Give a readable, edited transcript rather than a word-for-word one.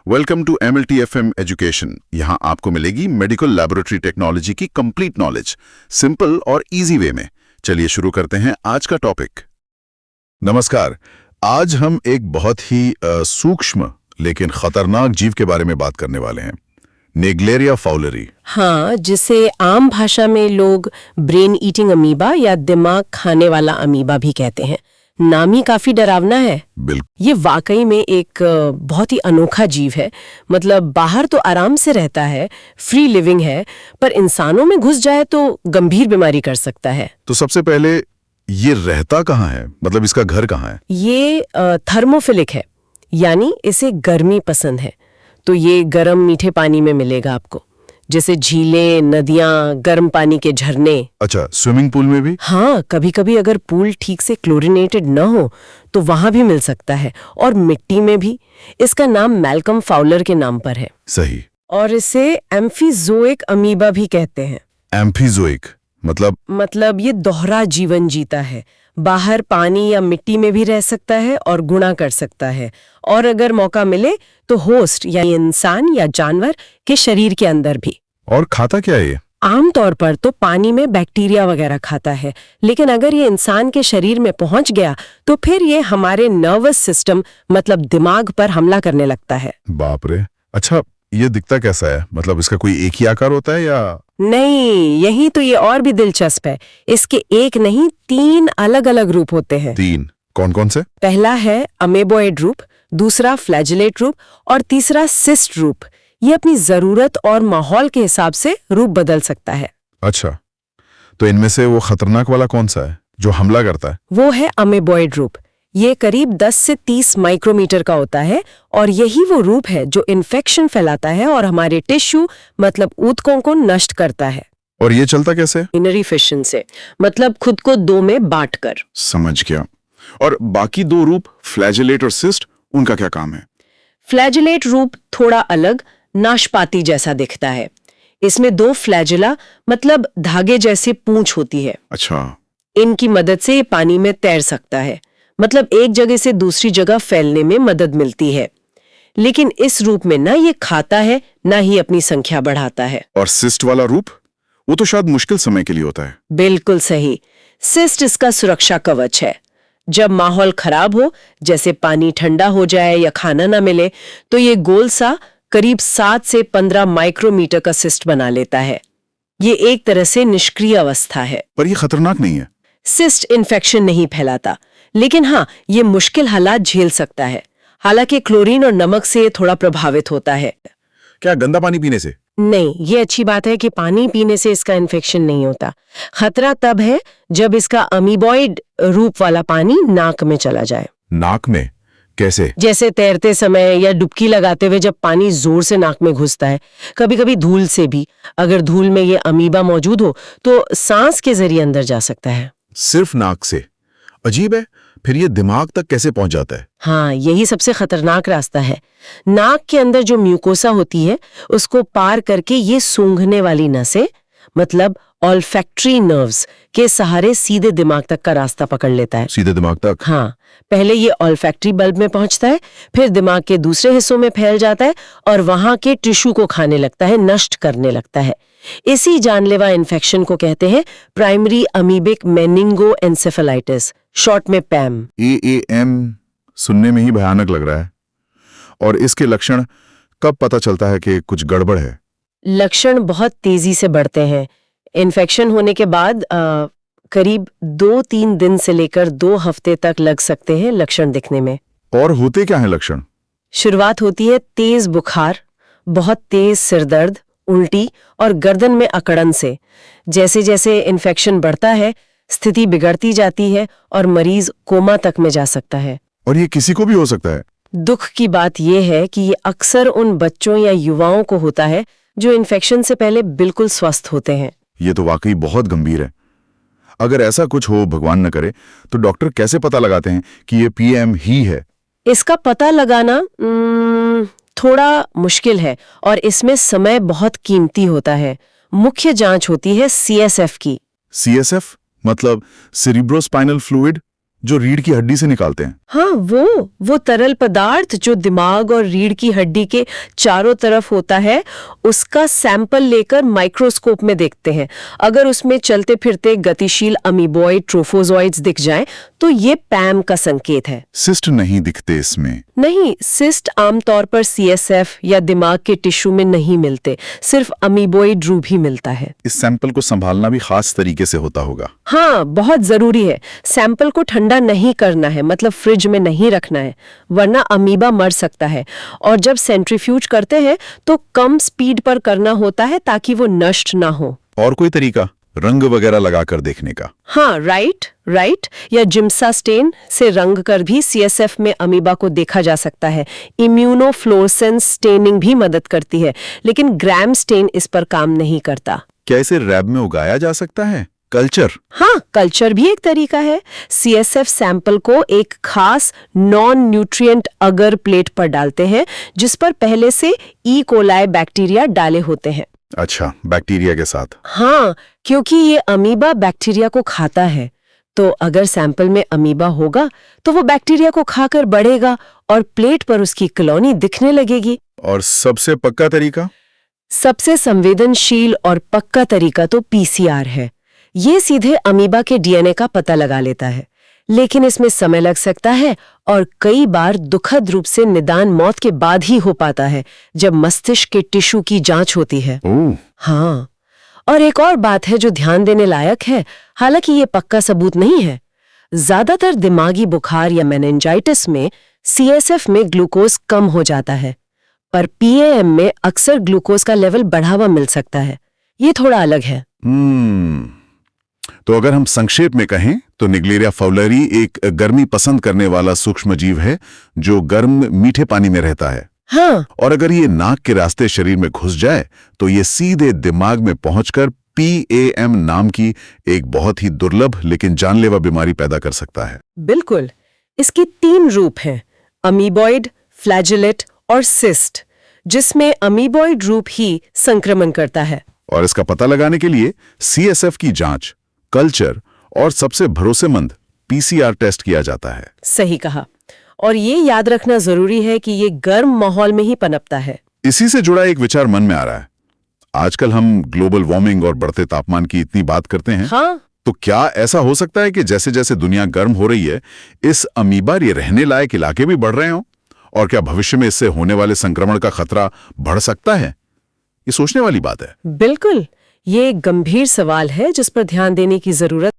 Welcome to MLTFM education. यहाँ आपको मिलेगी मेडिकल लैबोरेटरी टेक्नोलॉजी की कंप्लीट नॉलेज, सिंपल और इजी वे में। चलिए शुरू करते हैं आज का टॉपिक। नमस्कार। आज हम एक बहुत ही सूक्ष्म लेकिन खतरनाक जीव के बारे में बात करने वाले हैं, नेग्लेरिया फाउलरी। हाँ, जिसे आम भाषा में लोग ब्रेन ईटिंग अमीबा या दिमाग खाने वाला अमीबा भी कहते हैं। नाम ही काफी डरावना है। बिल्कुल। ये वाकई में एक बहुत ही अनोखा जीव है। मतलब बाहर तो आराम से रहता है, फ्री लिविंग है, पर इंसानों में घुस जाए तो गंभीर बीमारी कर सकता है। तो सबसे पहले ये रहता कहाँ है, मतलब इसका घर कहाँ है? ये थर्मोफिलिक है, यानी इसे गर्मी पसंद है। तो ये गर्म मीठे पानी में मिलेगा आपको, जैसे झीलें, नदियां, गर्म पानी के झरने। अच्छा, स्विमिंग पूल में भी? हाँ, कभी कभी अगर पूल ठीक से क्लोरिनेटेड न हो तो वहां भी मिल सकता है, और मिट्टी में भी। इसका नाम मैल्कम फाउलर के नाम पर है। सही। और इसे एम्फीजोइक अमीबा भी कहते हैं। एम्फीजोइक मतलब ये दोहरा जीवन जीता है। बाहर पानी या मिट्टी में भी रह सकता है और गुणा कर सकता है, और अगर मौका मिले तो होस्ट यानी इंसान या जानवर के शरीर के अंदर भी। और खाता क्या है ये? आमतौर पर तो पानी में बैक्टीरिया वगैरह खाता है, लेकिन अगर ये इंसान के शरीर में पहुंच गया तो फिर ये हमारे नर्वस सिस्टम मतलब दिमाग पर हमला करने लगता है। बाप रे। अच्छा, ये दिखता कैसा है? मतलब इसका कोई एक ही आकार होता है या? नहीं, यही तो ये और भी दिलचस्प है। इसके एक नहीं 3 अलग अलग रूप होते हैं। 3? कौन कौन से? पहला है अमेबोइड रूप, दूसरा फ्लैजिलेट रूप और तीसरा सिस्ट रूप। ये अपनी जरूरत और माहौल के हिसाब से रूप बदल सकता है। अच्छा, तो इनमें से वो खतरनाक वाला कौन सा है जो हमला करता है? वो है अमेबोइड रूप। ये करीब 10 से 30 माइक्रोमीटर का होता है, और यही वो रूप है जो इन्फेक्शन फैलाता है और हमारे टिश्यू मतलब ऊतकों को नष्ट करता है। और ये चलता कैसे? इनरी फिशन से, मतलब खुद को 2 में बांटकर। समझ गया। और बाकी 2 रूप, फ्लैजिलेट और सिस्ट, उनका क्या काम है? फ्लैजिलेट रूप थोड़ा अलग, नाशपाती जैसा दिखता है। इसमें 2 फ्लैजिला मतलब धागे जैसी पूंछ होती है। अच्छा। इनकी मदद से ये पानी में तैर सकता है, मतलब एक जगह से दूसरी जगह फैलने में मदद मिलती है। लेकिन इस रूप में ना ये खाता है, ना ही अपनी संख्या बढ़ाता है। और सिस्ट वाला रूप, वो तो शायद मुश्किल समय के लिए होता है। बिल्कुल सही। सिस्ट इसका सुरक्षा कवच है। जब माहौल खराब हो, जैसे पानी ठंडा हो जाए या खाना ना मिले, तो ये गोल सा करीब 7 से 15 माइक्रोमीटर का सिस्ट बना लेता है। ये एक तरह से निष्क्रिय अवस्था है। पर ये खतरनाक नहीं है? सिस्ट इन्फेक्शन नहीं फैलाता, लेकिन हाँ, ये मुश्किल हालात झेल सकता है। हालांकि क्लोरीन और नमक से ये थोड़ा प्रभावित होता है। क्या गंदा पानी पीने से? नहीं, ये अच्छी बात है कि पानी पीने से इसका इन्फेक्शन नहीं होता। खतरा तब है जब इसका अमीबॉइड रूप वाला पानी नाक में चला जाए। नाक में? कैसे? जैसे तैरते समय या डुबकी लगाते हुए जब पानी जोर से नाक में घुसता है। कभी कभी धूल से भी। अगर धूल में ये अमीबा मौजूद हो तो सांस के जरिए अंदर जा सकता है। सिर्फ नाक से? अजीब है। फिर ये दिमाग तक कैसे पहुंच जाता है? हाँ, यही सबसे खतरनाक रास्ता है। नाक के अंदर जो म्यूकोसा होती है, उसको पार करके ये सूंघने वाली नसें मतलब ऑल्फैक्टरी नर्व्स के सहारे सीधे दिमाग तक का रास्ता पकड़ लेता है। सीधे दिमाग तक? हाँ, पहले ये ऑल्फैक्टरी बल्ब में पहुंचता है, फिर दिमाग के दूसरे हिस्सों में फैल जाता है और वहां के टिश्यू को खाने लगता है, नष्ट करने लगता है। इसी जानलेवा इन्फेक्शन को कहते हैं प्राइमरी अमीबिक मेनिंगोएन्सेफेलाइटिस, शॉर्ट में पैम। AAM सुनने में ही भयानक लग रहा है। और इसके लक्षण कब पता चलता है कि कुछ गड़बड़ है? लक्षण बहुत तेजी से बढ़ते हैं। इन्फेक्शन होने के बाद करीब 2-3 दिन से लेकर 2 हफ्ते तक लग सकते हैं लक्षण दिखने में। और होते क्या हैं लक्षण? शुरुआत होती है तेज बुखार, बहुत तेज सिरदर्द, उल्टी और गर्दन में अकड़न से। जैसे जैसे इन्फेक्शन बढ़ता है, स्थिति बिगड़ती जाती है और मरीज कोमा तक में जा सकता है। और ये किसी को भी हो सकता है? दुख की बात यह है कि ये अक्सर उन बच्चों या युवाओं को होता है जो इन्फेक्शन से पहले बिल्कुल स्वस्थ होते हैं। ये तो वाकई बहुत गंभीर है। अगर ऐसा कुछ हो, भगवान न करे, तो डॉक्टर कैसे पता लगाते हैं कि ये PM ही है? इसका पता लगाना थोड़ा मुश्किल है और इसमें समय बहुत कीमती होता है। मुख्य जांच होती है CSF की। CSF मतलब सेरिब्रोस्पाइनल फ्लूइड, जो रीढ़ की हड्डी से निकालते हैं? हाँ, वो तरल पदार्थ जो दिमाग और रीढ़ की हड्डी के चारों तरफ होता है, उसका सैंपल लेकर माइक्रोस्कोप में देखते हैं। अगर उसमें चलते फिरते गतिशील अमीबॉइड ट्रोफोजॉइड्स दिख जाएं, तो ये पैम का संकेत है। सिस्ट नहीं दिखते इसमें? नहीं, सिस्ट आमतौर पर सीएसएफ या दिमाग के टिश्यू में नहीं मिलते, सिर्फ अमीबॉइड रूप ही मिलता है। इस सैंपल को संभालना भी खास तरीके से होता होगा। हाँ, बहुत जरूरी है। सैंपल को ठंडा नहीं करना है, मतलब फ्रिज में नहीं रखना है, वरना अमीबा मर सकता है। और जब सेंट्रीफ्यूज करते हैं तो कम स्पीड पर करना होता है ताकि वो नष्ट ना हो। और कोई तरीका रंग वगैरह लगाकर देखने का? हाँ, राइट या जिम्सा स्टेन से रंग कर भी सीएसएफ में अमीबा को देखा जा सकता है। इम्यूनोफ्लोरेसेंस स्टेनिंग भी मदद करती है, लेकिन ग्राम स्टेन इस पर काम नहीं करता। क्या इसे लैब में उगाया जा सकता है? कल्चर? हाँ, कल्चर भी एक तरीका है। सीएसएफ सैंपल को एक खास नॉन न्यूट्रिएंट अगर प्लेट पर डालते हैं, जिस पर पहले से ई कोलाई बैक्टीरिया डाले होते हैं। अच्छा, बैक्टीरिया के साथ? हाँ, क्योंकि ये अमीबा बैक्टीरिया को खाता है, तो अगर सैंपल में अमीबा होगा तो वो बैक्टीरिया को खाकर बढ़ेगा और प्लेट पर उसकी कॉलोनी दिखने लगेगी। और सबसे पक्का तरीका? सबसे संवेदनशील और पक्का तरीका तो पीसीआर है। ये सीधे अमीबा के डीएनए का पता लगा लेता है, लेकिन इसमें समय लग सकता है और कई बार दुखद रूप से निदान मौत के बाद ही हो पाता है, जब मस्तिष्क के टिश्यू की जांच होती है। हाँ, और एक और बात है जो ध्यान देने लायक है, हालांकि ये पक्का सबूत नहीं है। ज्यादातर दिमागी बुखार या मेनिंजाइटिस में सीएसएफ में ग्लूकोज कम हो जाता है, पर पीएएम में अक्सर ग्लूकोज का लेवल बढ़ा हुआ मिल सकता है। ये थोड़ा अलग है। तो अगर हम संक्षेप में कहें तो निग्लेरिया फाउलरी एक गर्मी पसंद करने वाला सूक्ष्मजीव है जो गर्म मीठे पानी में रहता है। हाँ, और अगर ये नाक के रास्ते शरीर में घुस जाए तो ये सीधे दिमाग में पहुंचकर पीएएम नाम की एक बहुत ही दुर्लभ लेकिन जानलेवा बीमारी पैदा कर सकता है। बिल्कुल। इसकी 3 रूप हैं, अमीबॉइड, फ्लैजेलेट और सिस्ट, जिसमें अमीबॉइड रूप ही संक्रमण करता है। और इसका पता लगाने के लिए सीएसएफ की जांच, कल्चर और सबसे भरोसेमंद पीसीआर टेस्ट किया जाता है। सही कहा। और ये याद रखना जरूरी है कि ये गर्म माहौल में ही पनपता है। इसी से जुड़ा एक विचार मन में आ रहा है। आजकल हम ग्लोबल वार्मिंग और बढ़ते तापमान की इतनी बात करते हैं। हाँ, तो क्या ऐसा हो सकता है कि जैसे जैसे दुनिया गर्म हो रही है, इस अमीबा ये रहने लायक इलाके भी बढ़ रहे हों? और क्या भविष्य में इससे होने वाले संक्रमण का खतरा बढ़ सकता है? ये सोचने वाली बात है। बिल्कुल। ये एक गंभीर सवाल है जिस पर ध्यान देने की जरूरत